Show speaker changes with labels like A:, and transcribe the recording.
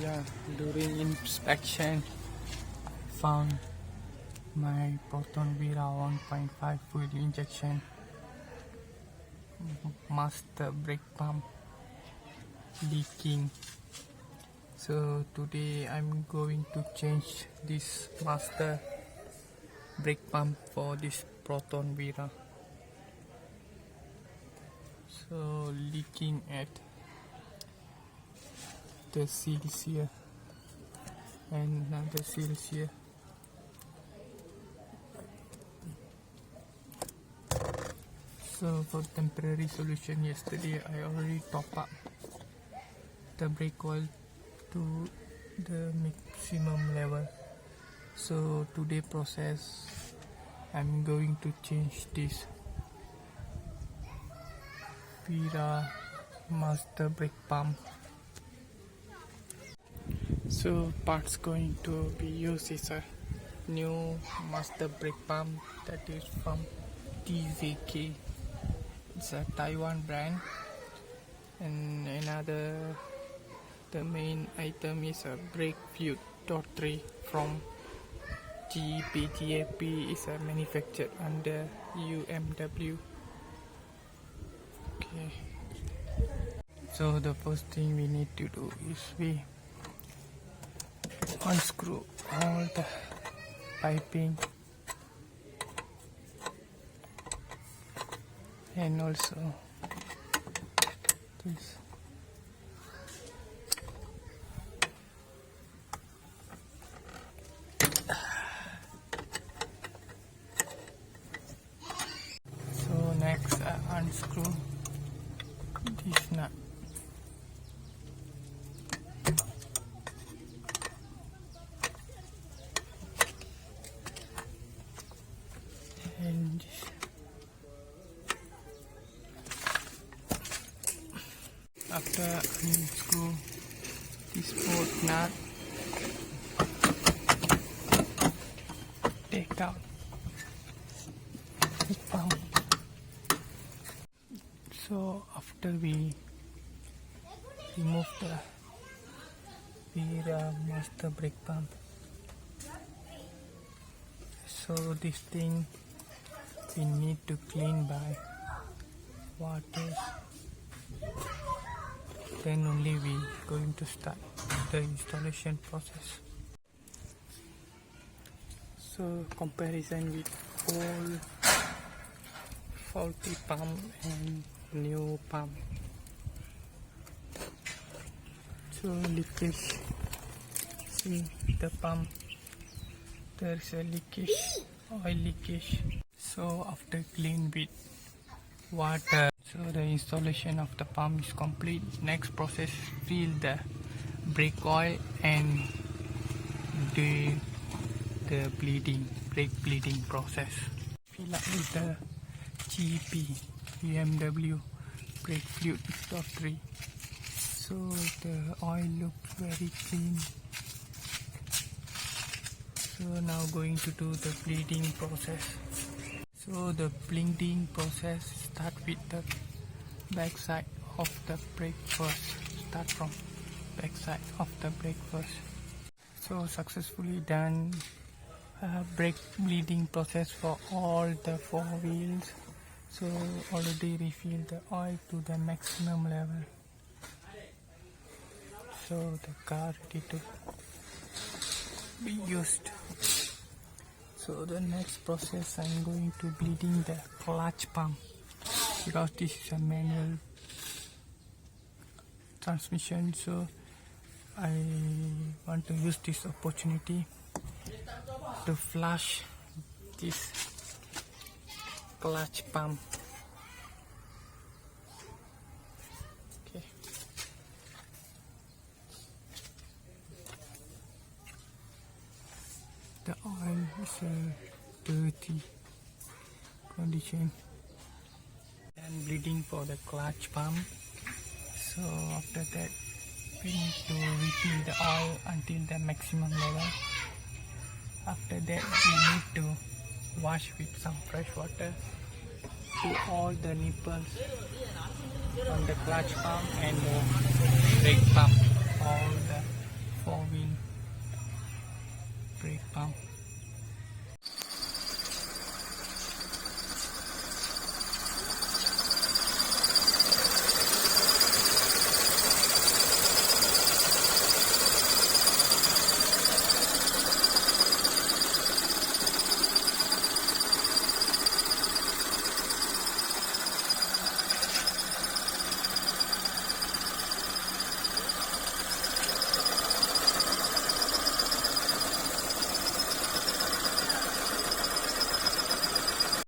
A: Yeah, during inspection, I found my Proton wira 1.5 fuel injection master brake pump leaking. So today I'm going to change this master brake pump for this Proton wira. So leaking at the seals here and another seals here. So for temporary solution, yesterday I already top up the brake oil to the maximum level. So today process, I'm going to change this wira master brake pump. So parts going to be used is a new master brake pump that is from TVK. It's a Taiwan brand, and the main item is a brake fluid .3 from GAP is manufactured under UMW. Okay, so the first thing we need to do is we unscrew all the piping and also this. So next I unscrew this nut. And this. After unscrew this bolt nut, take out the pump. So after we remove the wira master brake pump, so this thing we need to clean by water. Then only we going to start the installation process. So comparison with old faulty pump and new pump. So leakage. See the pump, there is a leakage, oil leakage. So after clean with water, so the installation of the pump is complete. Next process, fill the brake oil and do the brake bleeding process. Fill up with the GP BMW brake fluid .3. So the oil looks very clean. So now going to do the bleeding process. So the bleeding process start with the back side of the brake first. Start from back side of the brake first. So successfully done brake bleeding process for all the 4 wheels. So already refill the oil to the maximum level. So the car ready to be used. So the next process, I'm going to bleeding the clutch pump, because this is a manual transmission. So I want to use this opportunity to flush this clutch pump. Okay. The oil is a dirty condition. And bleeding for the clutch pump. So after that, we need to refill the oil until the maximum level. After that, we need to wash with some fresh water to all the nipples on the clutch pump and the brake pump.